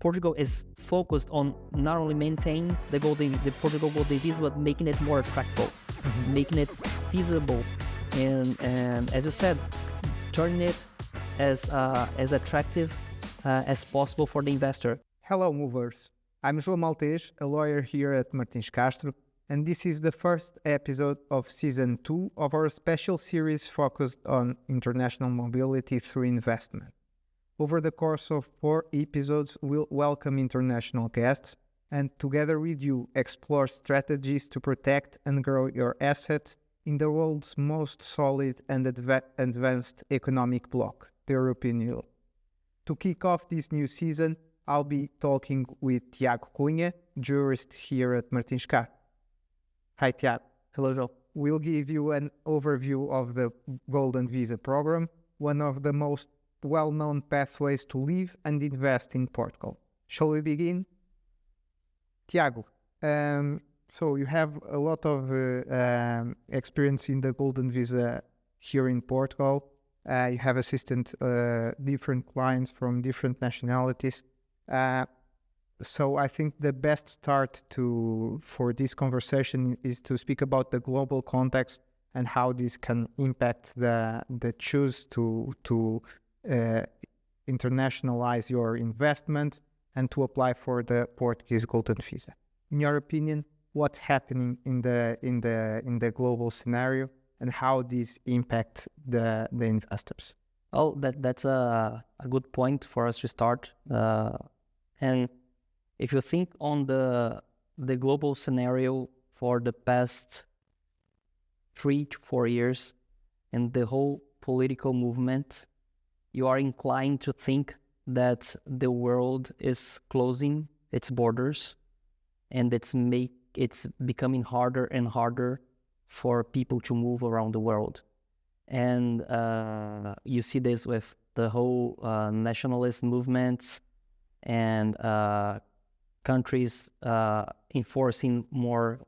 Portugal is focused on not only maintaining the Portugal Golden Visa, but making it more attractive, making it feasible, and as you said, turning it as attractive as possible for the investor. Hello, movers. I'm João Maltez, a lawyer here at Martins Castro, and this is the first episode of Season 2 of our special series focused on international mobility through investment. Over the course of 4 episodes, we'll welcome international guests and together with you explore strategies to protect and grow your assets in the world's most solid and advanced economic bloc, the European Union. To kick off this new season, I'll be talking with Tiago Cunha, jurist here at Martins Castro. Hi, Tiago. Hello, João. We'll give you an overview of the Golden Visa program, one of the most well-known pathways to live and invest in Portugal. Shall we begin? Tiago, so you have a lot of experience in the Golden Visa here in Portugal. You have assisted different clients from different nationalities. So I think the best start for this conversation is to speak about the global context and how this can impact the choose to internationalize your investments and to apply for the Portuguese Golden Visa. In your opinion, what's happening in the global scenario and how this impacts the investors? Well, that's a good point for us to start. And if you think on the global scenario for the past 3 to 4 years and the whole political movement, you are inclined to think that the world is closing its borders and it's becoming harder and harder for people to move around the world. And you see this with the whole nationalist movements and countries enforcing more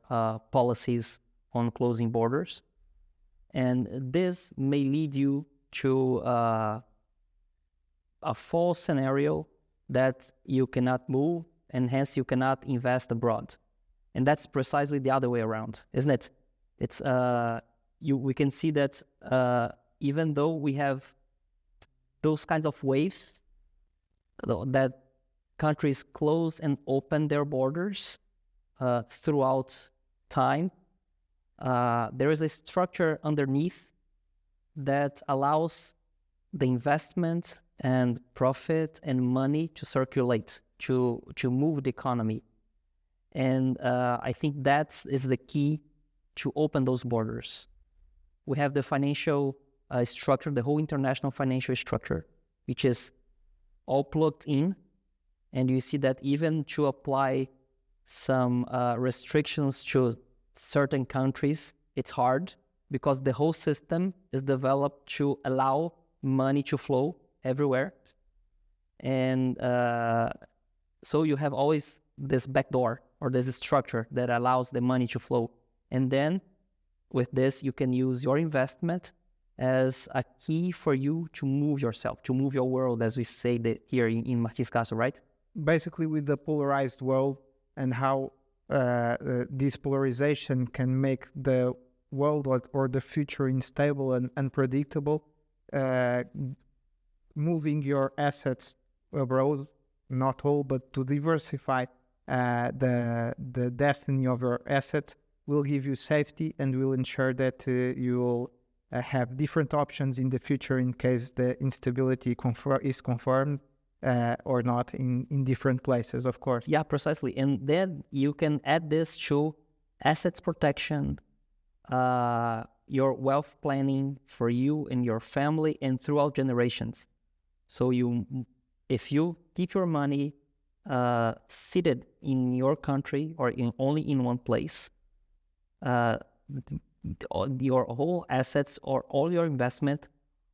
policies on closing borders. And this may lead you to a false scenario that you cannot move and hence you cannot invest abroad. And that's precisely the other way around, isn't it? It's we can see that even though we have those kinds of waves that countries close and open their borders throughout time, there is a structure underneath that allows the investment and profit and money to circulate, to move the economy. And I think that is the key to open those borders. We have the financial structure, the whole international financial structure, which is all plugged in. And you see that even to apply some restrictions to certain countries, it's hard because the whole system is developed to allow money to flow everywhere. And so you have always this backdoor or this structure that allows the money to flow. And then with this, you can use your investment as a key for you to move yourself, to move your world, as we say here in Martins Castro, right? Basically with the polarized world and how this polarization can make the world or the future unstable and unpredictable, moving your assets abroad, not all, but to diversify the destiny of your assets will give you safety and will ensure that you will have different options in the future in case the instability is confirmed or not in different places, of course. Yeah, precisely. And then you can add this to assets protection, your wealth planning for you and your family and throughout generations. So if you keep your money seated in your country or only in one place, your whole assets or all your investment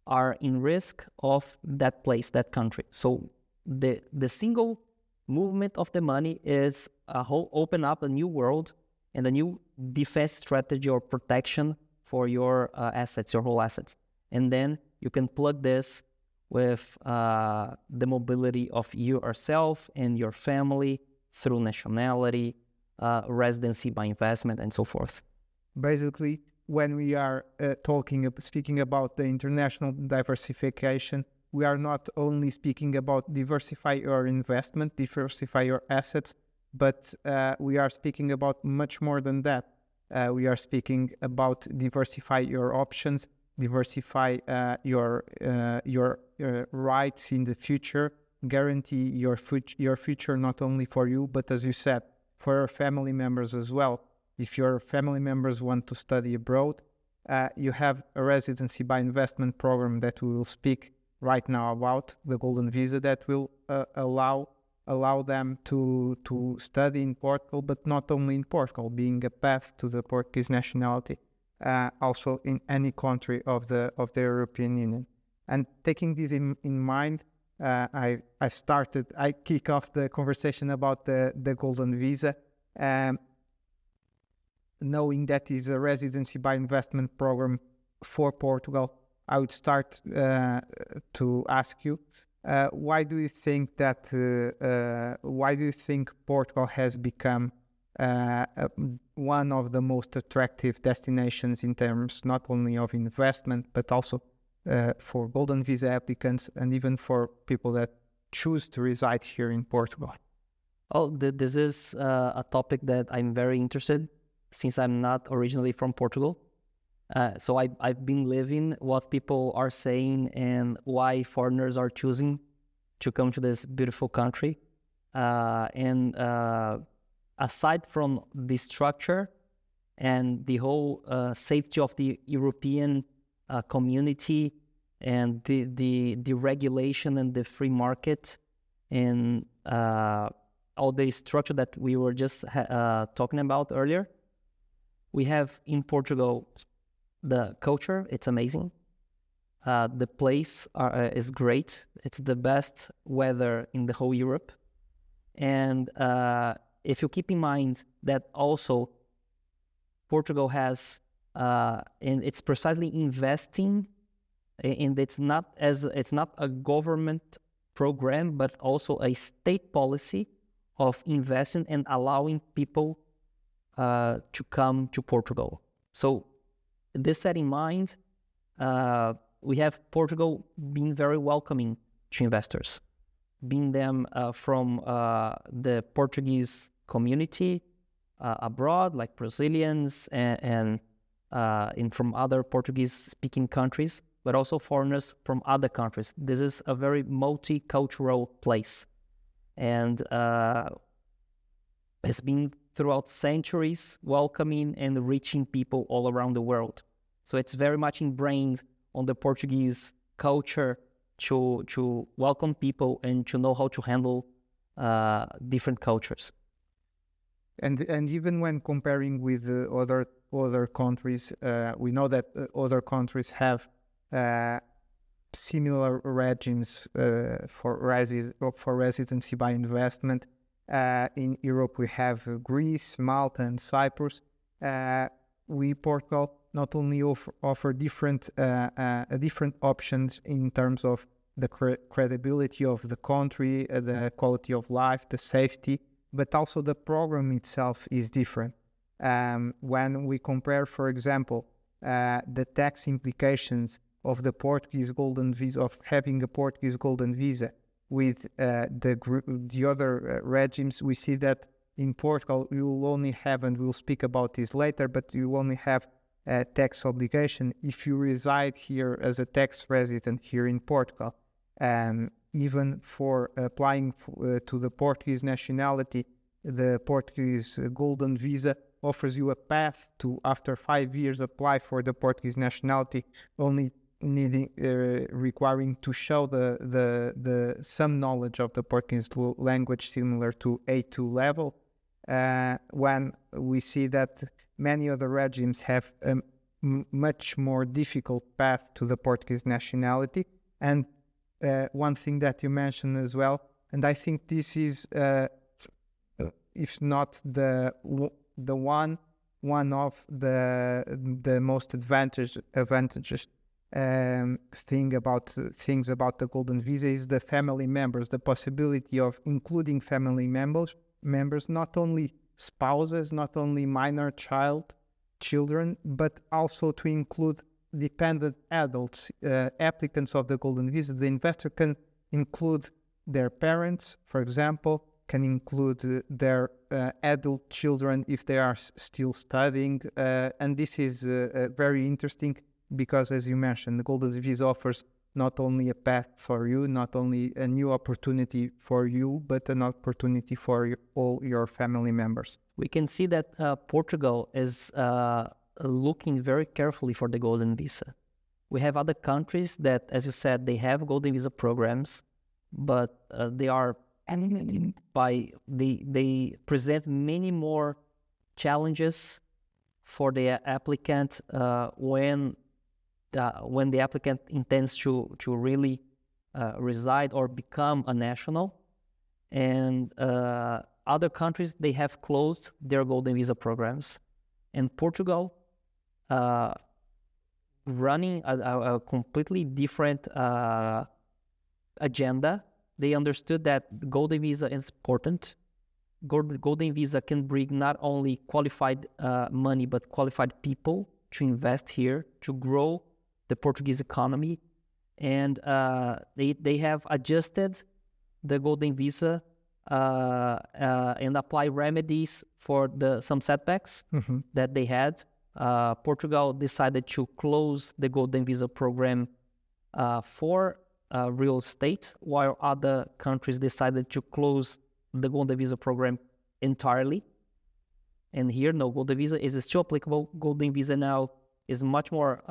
are in risk of that place, that country. So the single movement of the money is open up a new world and a new defense strategy or protection for your assets, your whole assets. And then you can plug this with the mobility of yourself and your family through nationality, residency by investment, and so forth. Basically, when we are speaking about the international diversification, we are not only speaking about diversify your investment, diversify your assets, but we are speaking about much more than that. We are speaking about diversify your options, diversify your rights in the future, guarantee your future not only for you, but as you said, for your family members as well. If your family members want to study abroad, you have a residency by investment program that we will speak right now about, the Golden Visa, that will allow them to study in Portugal, but not only in Portugal, being a path to the Portuguese nationality, also in any country of the European Union. And taking this in mind, I kick off the conversation about the Golden Visa, knowing that is a residency by investment program for Portugal. I would start to ask you, why do you think Portugal has become one of the most attractive destinations in terms not only of investment, but also for Golden Visa applicants and even for people that choose to reside here in Portugal? Oh, this is a topic that I'm very interested in, since I'm not originally from Portugal. So I've been living what people are saying and why foreigners are choosing to come to this beautiful country. And aside from the structure and the whole safety of the European community and the regulation and the free market and all the structure that we were just talking about earlier, we have in Portugal the culture. It's amazing. The place is great. It's the best weather in the whole Europe. And if you keep in mind that also Portugal has, and it's precisely investing, and it's not a government program, but also a state policy of investing and allowing people to come to Portugal. So this set in mind, we have Portugal being very welcoming to investors, being them from the Portuguese community abroad, like Brazilians and from other Portuguese-speaking countries, but also foreigners from other countries. This is a very multicultural place, and has been throughout centuries welcoming and reaching people all around the world. So it's very much ingrained on the Portuguese culture to welcome people and to know how to handle different cultures. And even when comparing with other countries, we know that other countries have similar regimes for residency by investment. In Europe, we have Greece, Malta, and Cyprus. Portugal, not only offer different options in terms of the credibility of the country, the quality of life, the safety, but also the program itself is different. When we compare, for example, the tax implications of the Portuguese Golden Visa, of having a Portuguese Golden Visa with the other regimes, we see that in Portugal you will only have, and we'll speak about this later, but you only have a tax obligation if you reside here as a tax resident here in Portugal. Even for applying to the Portuguese nationality, the Portuguese Golden Visa offers you a path to, after 5 years, apply for the Portuguese nationality, only requiring to show the some knowledge of the Portuguese language similar to A2 level. When we see that many other regimes have a much more difficult path to the Portuguese nationality. And one thing that you mentioned as well, and I think this is, if not the one of the most advantages things about the golden visa is the family members, the possibility of including family members, not only spouses, not only minor children, but also to include dependent adults, applicants of the golden visa. The investor can include their parents, for example, can include their adult children if they are still studying, and this is very interesting because, as you mentioned, the golden visa offers not only a path for you, not only a new opportunity for you, but an opportunity for all your family members. We can see that Portugal is looking very carefully for the golden visa. We have other countries that, as you said, they have golden visa programs, but they present many more challenges for the applicant when the applicant intends to really reside or become a national. And other countries, they have closed their golden visa programs. And Portugal, running a completely different agenda, they understood that golden visa is important. Golden visa can bring not only qualified money, but qualified people to invest here, to grow the Portuguese economy. And they have adjusted the golden visa and apply remedies for some setbacks that they had. Portugal decided to close the golden visa program for real estate, while other countries decided to close the golden visa program entirely. And here, no, golden visa is still applicable. Golden visa now is much more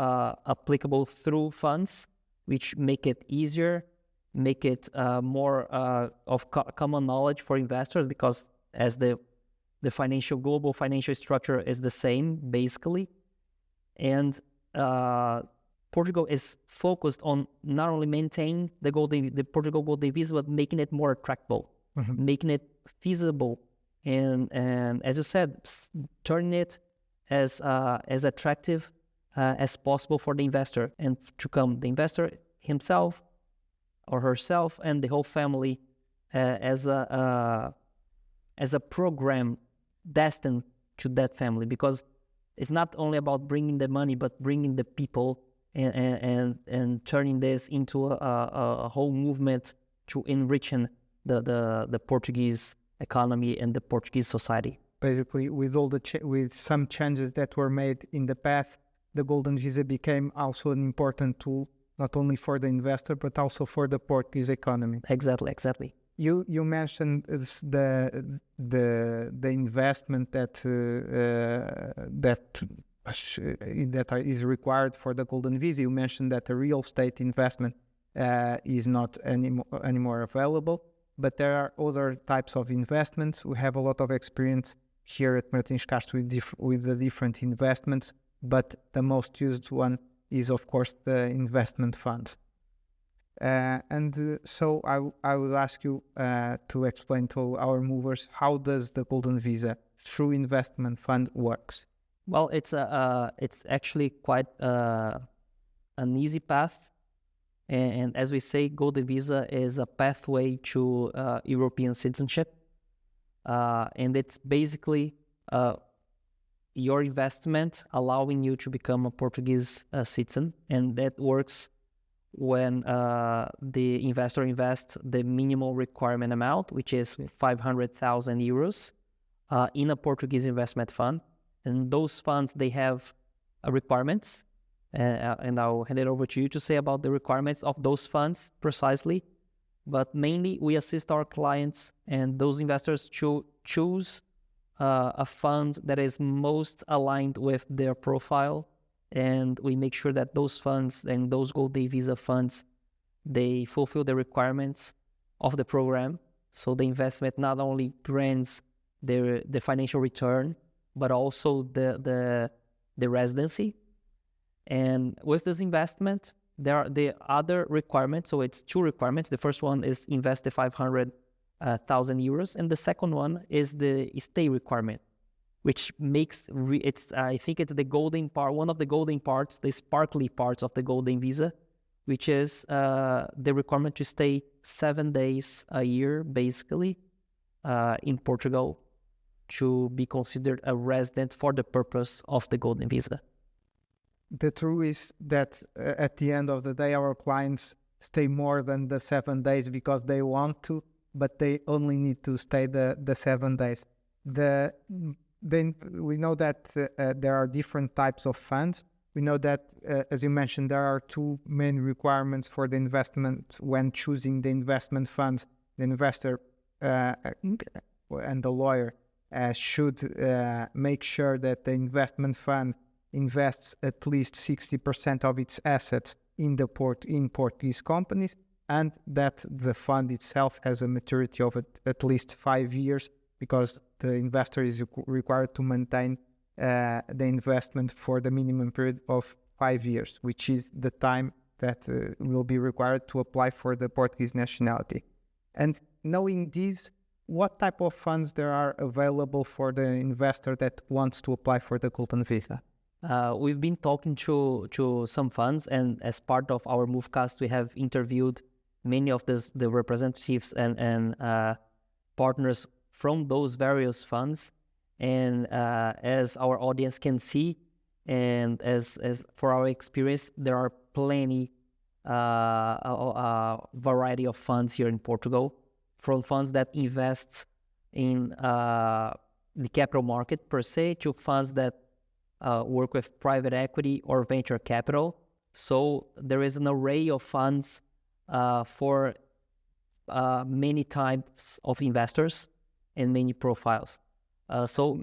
applicable through funds, which make it easier, make it more of common knowledge for investors, because as the global financial structure is the same, basically. And Portugal is focused on not only maintaining the Portugal golden visa, but making it more attractive, making it feasible, and as you said, turning it as attractive as possible for the investor, and to come the investor himself or herself and the whole family as a program destined to that family, because it's not only about bringing the money, but bringing the people and turning this into a whole movement to enriching the Portuguese economy and the Portuguese society. Basically, with all with some changes that were made in the past, the golden visa became also an important tool, not only for the investor but also for the Portuguese economy. Exactly. You mentioned the investment that is required for the golden visa. You mentioned that the real estate investment is not anymore available, but there are other types of investments. We have a lot of experience here at Martins Castro with the different investments, but the most used one is, of course, the investment fund. So I would ask you to explain to our movers, how does the golden visa through investment fund works? Well, it's actually quite an easy path, and as we say, golden visa is a pathway to European citizenship, and it's basically your investment allowing you to become a Portuguese citizen, and that works when the investor invests the minimum requirement amount, which is 500,000 euros, in a Portuguese investment fund. And those funds, they have requirements, and I'll hand it over to you to say about the requirements of those funds precisely. But mainly, we assist our clients and those investors to choose a fund that is most aligned with their profile, and we make sure that those funds and those golden visa funds, they fulfill the requirements of the program. So the investment not only grants the financial return, but also the residency. And with this investment, there are the other requirements. So it's two requirements. The first one is invest the 500,000 euros, and the second one is the stay requirement. which makes it's I think it's the golden part, one of the golden parts, the sparkly parts of the golden visa, which is the requirement to stay 7 days a year, basically, in Portugal, to be considered a resident for the purpose of the golden visa. The truth is that at the end of the day, our clients stay more than the 7 days because they want to, but they only need to stay the 7 days. Then we know that there are different types of funds. We know that, as you mentioned, there are two main requirements for the investment when choosing the investment funds. The investor and the lawyer should make sure that the investment fund invests at least 60% of its assets in Portuguese companies, and that the fund itself has a maturity of at least 5 years, because the investor is required to maintain the investment for the minimum period of 5 years, which is the time that will be required to apply for the Portuguese nationality. And knowing this, what type of funds there are available for the investor that wants to apply for the golden visa? We've been talking to some funds, and as part of our moveCAST, we have interviewed many of the representatives and partners from those various funds. And as our audience can see, and as for our experience, there are plenty variety of funds here in Portugal, from funds that invest in the capital market per se, to funds that work with private equity or venture capital. So there is an array of funds for many types of investors and many profiles. So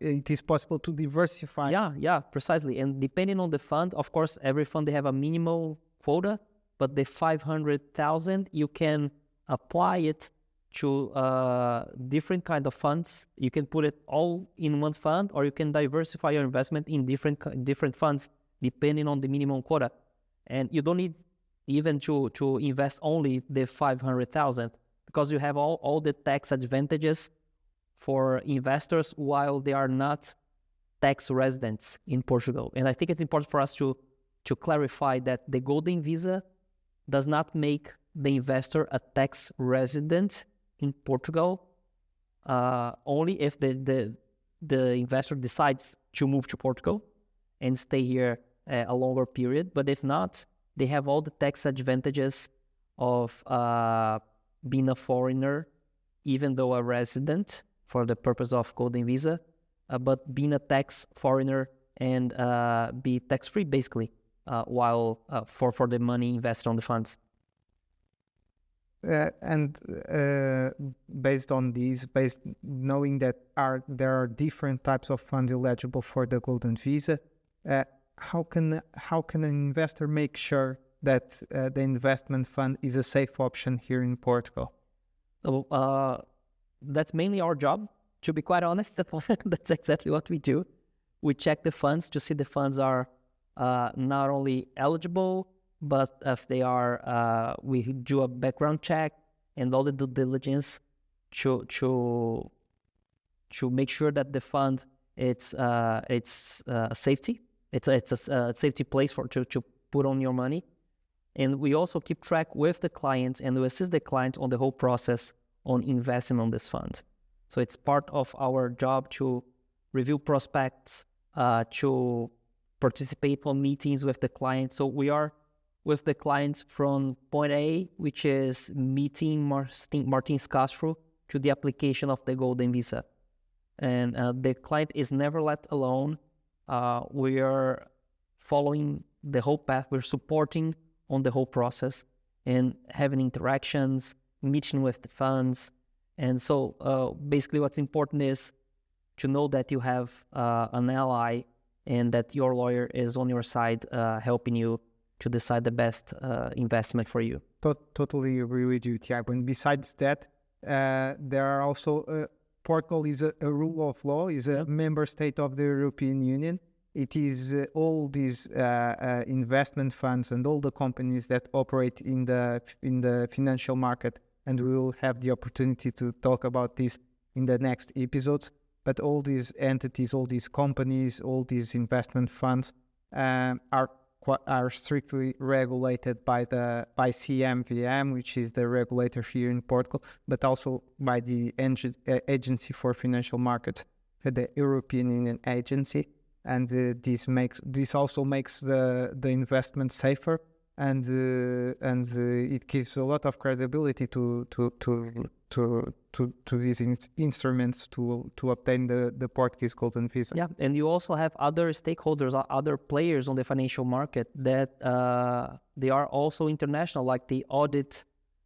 it is possible to diversify? Yeah, precisely. And depending on the fund, of course, every fund, they have a minimal quota, but the 500,000, you can apply it to different kind of funds. You can put it all in one fund, or you can diversify your investment in different funds, depending on the minimum quota. And you don't need even to invest only the 500,000, because you have all the tax advantages for investors while they are not tax residents in Portugal. And I think it's important for us to clarify that the golden visa does not make the investor a tax resident in Portugal, only if the investor decides to move to Portugal and stay here a longer period. But if not, they have all the tax advantages of being a foreigner, even though a resident for the purpose of golden visa, but being a tax foreigner and be tax-free, basically, while for the money invested on the funds. And based on these, knowing that there are different types of funds eligible for the golden visa, how can an investor make sure that the investment fund is a safe option here in Portugal? That's mainly our job, to be quite honest. That's exactly what we do. We check the funds to see the funds are not only eligible, but if they are, we do a background check and all the due diligence to make sure that the fund it's safety. It's a safety place to put on your money. And we also keep track with the client, and we assist the client on the whole process on investing on this fund. So it's part of our job to review prospects, to participate on meetings with the client. So we are with the clients from point A, which is meeting Martins Castro, to the application of the golden visa. And the client is never let alone. We are following the whole path. We're supporting on the whole process and having interactions, meeting with the funds. And so basically what's important is to know that you have an ally and that your lawyer is on your side helping you to decide the best investment for you. Totally agree with you, Tiago. And besides that, there are also, Portugal is a rule of law, is a member state of the European Union. It is all these investment funds and all the companies that operate in the financial market, and we will have the opportunity to talk about this in the next episodes. but all these entities, all these companies, all these investment funds are strictly regulated by CMVM, which is the regulator here in Portugal, but also by the Agency for Financial Markets, the European Union agency, and this also makes the investment safer, and it gives a lot of credibility to these instruments to obtain the Portuguese golden visa. Yeah, and you also have other stakeholders, other players on the financial market that they are also international, like the audit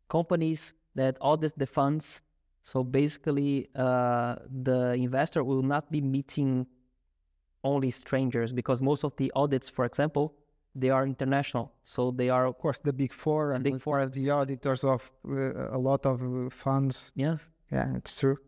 companies that audit the funds. So basically, the investor will not be meeting only strangers, because most of the audits, for example, they are international. So they are, of course, the Big Four and Big Four, the auditors of a lot of funds. Yeah, it's true.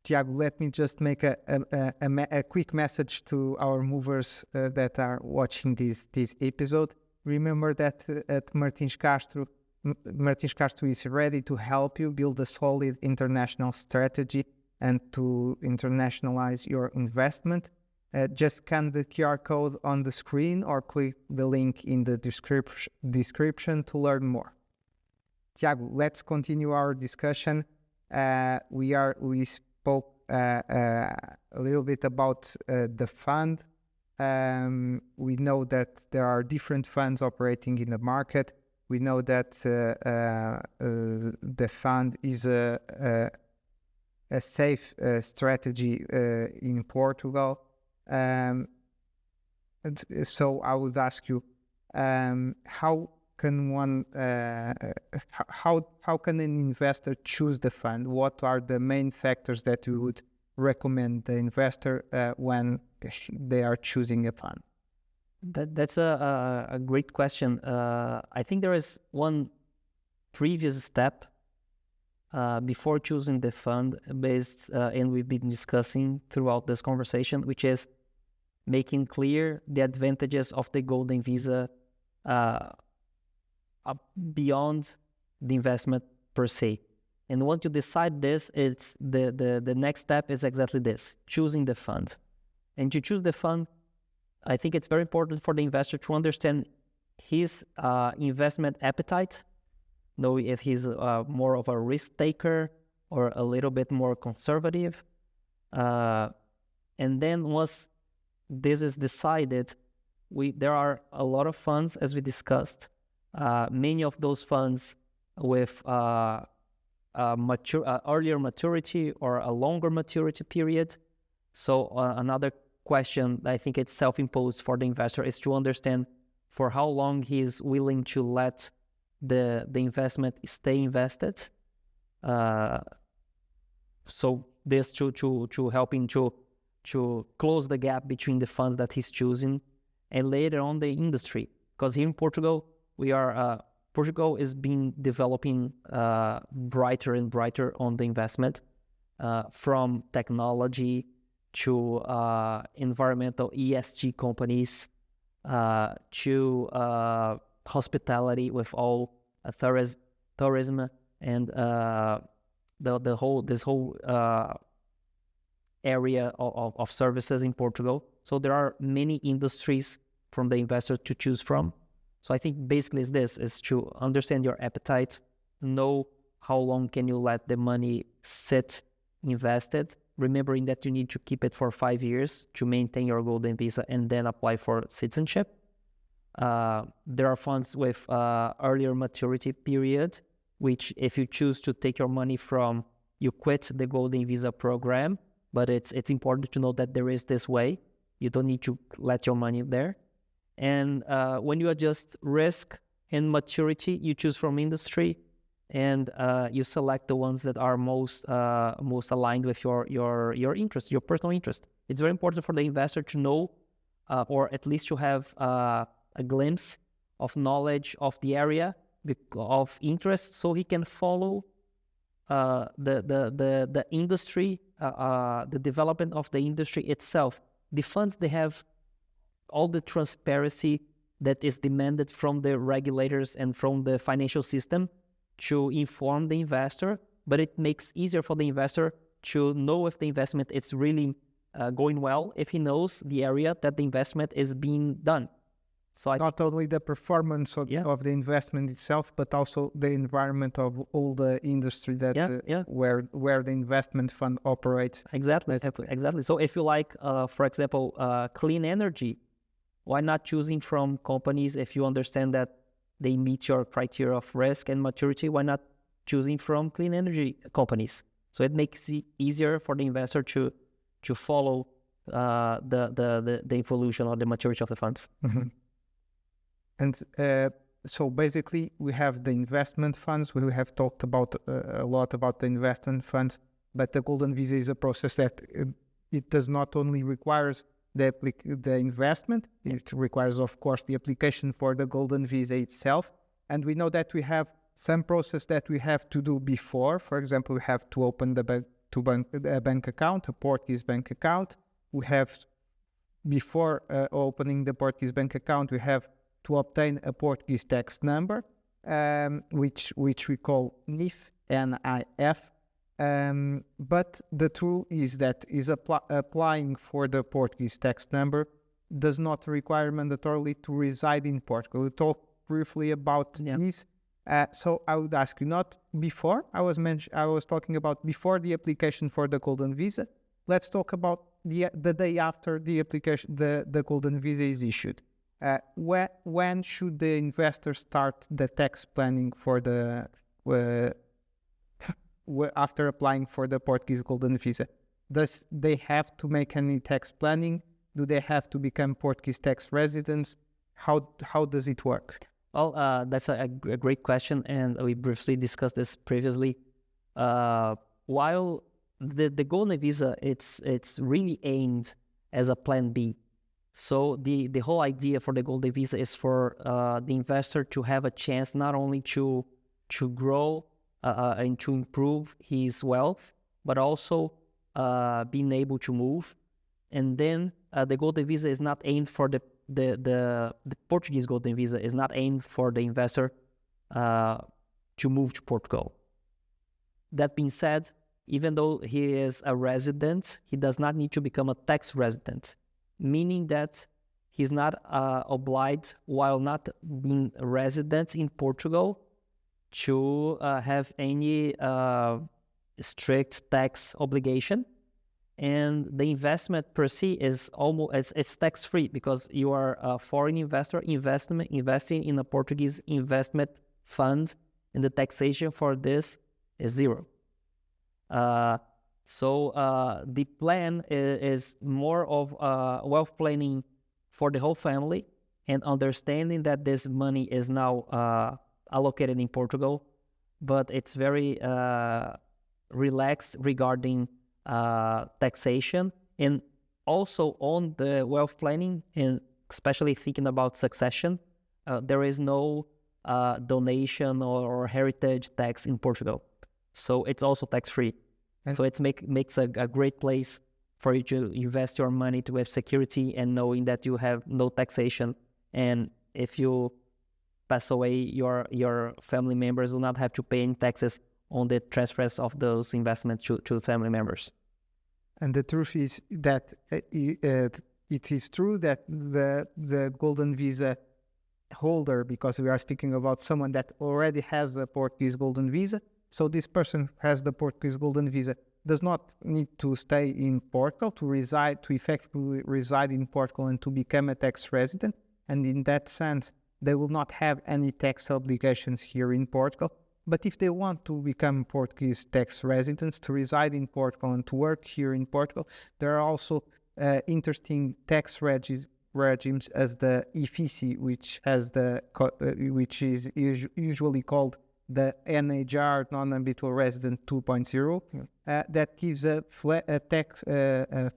Tiago, let me just make a quick message to our movers that are watching this episode. Remember that at Martins Castro is ready to help you build a solid international strategy and to internationalize your investment. Just scan the QR code on the screen or click the link in the description to learn more. Tiago, let's continue our discussion. We spoke a little bit about the fund. We know that there are different funds operating in the market. We know that the fund is a safe strategy in Portugal. So I would ask you, how can an investor choose the fund? What are the main factors that you would recommend the investor when they are choosing a fund? That's a great question. I think there is one previous step before choosing the fund and we've been discussing throughout this conversation, which is making clear the advantages of the golden visa beyond the investment per se. And once you decide this, it's the next step is exactly this: choosing the fund. And to choose the fund, I think it's very important for the investor to understand his investment appetite, know if he's more of a risk taker or a little bit more conservative. And then once this is decided, there are a lot of funds, as we discussed. Many of those funds with earlier maturity or a longer maturity period. So another question, I think it's self-imposed for the investor, is to understand for how long he is willing to let the investment stay invested. So this to help him to close the gap between the funds that he's choosing and later on the industry. Because here in Portugal, Portugal is developing brighter and brighter on the investment, from technology to environmental ESG companies, to hospitality with all tourism and this whole area of services in Portugal. So there are many industries from the investor to choose from. So I think basically is to understand your appetite, know how long can you let the money sit invested, remembering that you need to keep it for 5 years to maintain your golden visa and then apply for citizenship. There are funds with earlier maturity period, which if you choose to take your money from, you quit the golden visa program, but it's important to know that there is this way. You don't need to let your money there. And when you adjust risk and maturity, you choose from industry, and you select the ones that are most aligned with your interest, your personal interest. It's very important for the investor to know, or at least to have a glimpse of knowledge of the area of interest, so he can follow the industry, the development of the industry itself. The funds, they have all the transparency that is demanded from the regulators and from the financial system to inform the investor, but it makes easier for the investor to know if the investment is really going well if he knows the area that the investment is being done. So not only the performance of the investment itself, but also the environment of all the industry that where the investment fund operates. Exactly. So if you like, for example, clean energy, why not choosing from companies if you understand that they meet your criteria of risk and maturity? Why not choosing from clean energy companies? So it makes it easier for the investor to follow the evolution or the maturity of the funds. Mm-hmm. And so basically, we have the investment funds. We have talked about a lot about the investment funds, but the Golden Visa is a process that it does not only requires the investment. It requires, of course, the application for the Golden Visa itself. And we know that we have some process that we have to do before. For example, we have to open a bank account, a Portuguese bank account. We have, before opening the Portuguese bank account, we have to obtain a Portuguese tax number, which we call NIF, N-I-F. But the truth is that applying for the Portuguese tax number does not require mandatorily to reside in Portugal. We talked briefly about this. So I would ask you, not before. I was talking about before the application for the Golden Visa. Let's talk about the day after the application, the Golden Visa is issued. When should the investor start the tax planning for after applying for the Portuguese Golden Visa? Does they have to make any tax planning? Do they have to become Portuguese tax residents? How does it work? Well, that's a great question, and we briefly discussed this previously. While the Golden Visa, it's really aimed as a plan B. So the whole idea for the Golden Visa is for the investor to have a chance not only to grow and to improve his wealth, but also being able to move. And then the Golden Visa is not aimed for the Portuguese Golden Visa is not aimed for the investor to move to Portugal. That being said, even though he is a resident, he does not need to become a tax resident, meaning that he's not obliged, while not being a resident in Portugal, to have any strict tax obligation. And the investment per se is almost it's tax free because you are a foreign investor investing in a Portuguese investment fund, and the taxation for this is zero. So the plan is more of wealth planning for the whole family, and understanding that this money is now allocated in Portugal, but it's very relaxed regarding taxation, and also on the wealth planning, and especially thinking about succession, there is no donation or heritage tax in Portugal, so it's also tax free. And so it makes a great place for you to invest your money to have security and knowing that you have no taxation, and if you pass away, your family members will not have to pay any taxes on the transfers of those investments to family members. And the truth is that it is true that the Golden Visa holder, because we are speaking about someone that already has the Portuguese Golden Visa, so this person who has the Portuguese Golden Visa does not need to stay in Portugal, to effectively reside in Portugal and to become a tax resident. And in that sense, they will not have any tax obligations here in Portugal. But if they want to become Portuguese tax residents, to reside in Portugal and to work here in Portugal, there are also interesting tax regimes as the IFICI, which is usually called the NHR, Non-Habitual Resident 2.0, that gives a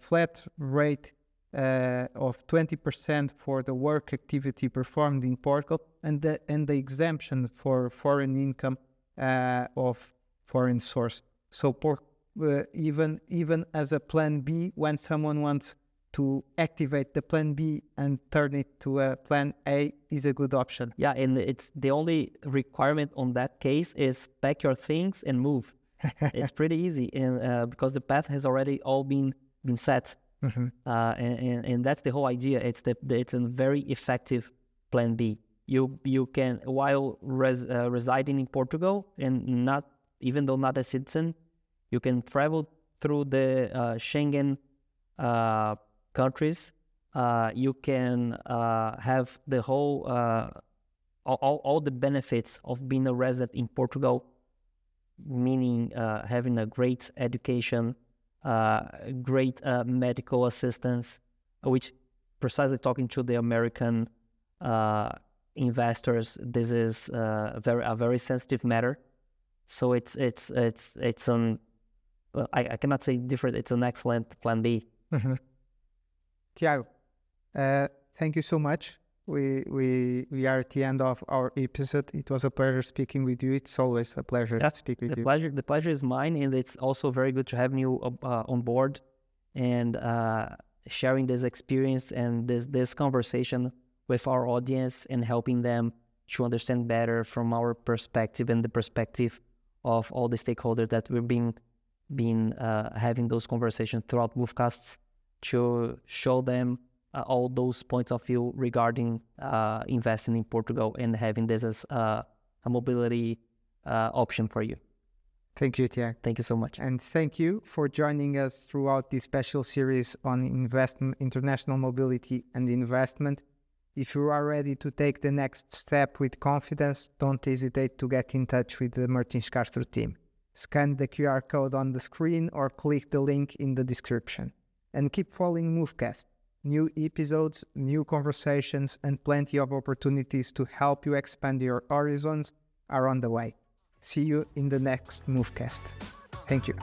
flat rate of 20% for the work activity performed in Portugal, and the exemption for foreign income of foreign source. So even as a plan B, when someone wants to activate the plan B and turn it to a plan A, is a good option. Yeah, and it's the only requirement on that case is pack your things and move. It's pretty easy, and because the path has already all been set, and that's the whole idea. It's a very effective plan B. You can, while residing in Portugal and not, even though not a citizen, you can travel through the Schengen countries. You can have the whole all the benefits of being a resident in Portugal, meaning having a great education, great medical assistance, which precisely talking to the American investors, this is a very sensitive matter. So it's I cannot say different. It's an excellent plan B. Tiago, thank you so much. We are at the end of our episode. It was a pleasure speaking with you. It's always a pleasure to speak with you. The pleasure is mine, and it's also very good to have you on board and sharing this experience and this conversation with our audience and helping them to understand better from our perspective and the perspective of all the stakeholders that we've been having those conversations throughout moveCasts, to show them all those points of view regarding investing in Portugal and having this as a mobility option for you. Thank you, Tiago. Thank you so much. And thank you for joining us throughout this special series on international mobility and investment. If you are ready to take the next step with confidence, don't hesitate to get in touch with the Martins Castro team. Scan the QR code on the screen or click the link in the description. And keep following moveCAST. New episodes, new conversations, and plenty of opportunities to help you expand your horizons are on the way. See you in the next moveCAST. Thank you.